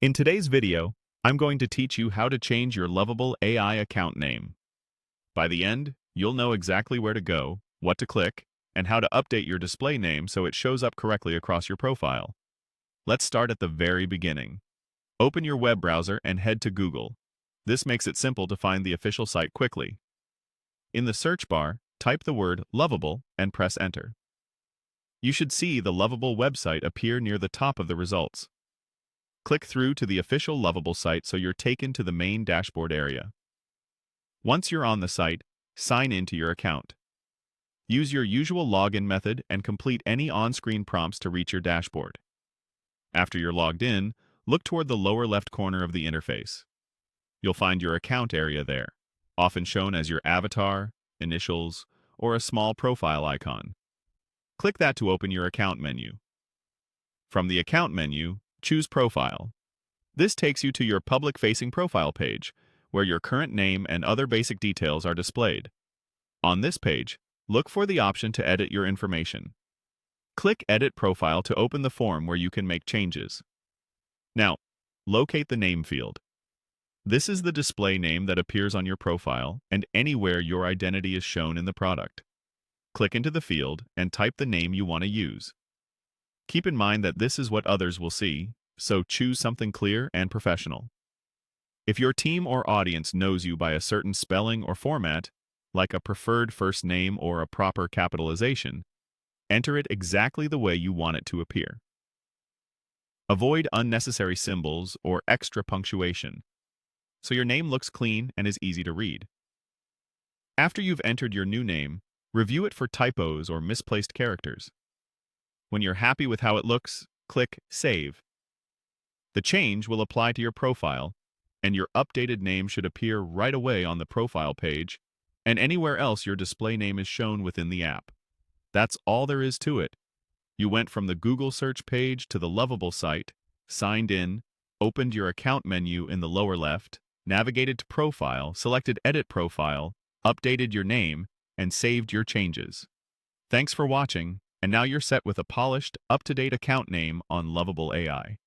In today's video, I'm going to teach you how to change your Lovable AI account name. By the end, you'll know exactly where to go, what to click, and how to update your display name so it shows up correctly across your profile. Let's start at the very beginning. Open your web browser and head to Google. This makes it simple to find the official site quickly. In the search bar, type the word Lovable and press Enter. You should see the Lovable website appear near the top of the results. Click through to the official Lovable site so you're taken to the main dashboard area. Once you're on the site, sign in to your account. Use your usual login method and complete any on-screen prompts to reach your dashboard. After you're logged in, look toward the lower left corner of the interface. You'll find your account area there, often shown as your avatar, initials, or a small profile icon. Click that to open your account menu. From the account menu, choose Profile. This takes you to your public-facing profile page, where your current name and other basic details are displayed. On this page, look for the option to edit your information. Click Edit Profile to open the form where you can make changes. Now, locate the name field. This is the display name that appears on your profile and anywhere your identity is shown in the product. Click into the field and type the name you want to use. Keep in mind that this is what others will see, so choose something clear and professional. If your team or audience knows you by a certain spelling or format, like a preferred first name or a proper capitalization, enter it exactly the way you want it to appear. Avoid unnecessary symbols or extra punctuation, so your name looks clean and is easy to read. After you've entered your new name, review it for typos or misplaced characters. When you're happy with how it looks, click Save. The change will apply to your profile, and your updated name should appear right away on the profile page and anywhere else your display name is shown within the app. That's all there is to it. You went from the Google search page to the Lovable site, signed in, opened your account menu in the lower left, navigated to Profile, selected Edit Profile, updated your name, and saved your changes. Thanks for watching, and now you're set with a polished, up-to-date account name on Lovable AI.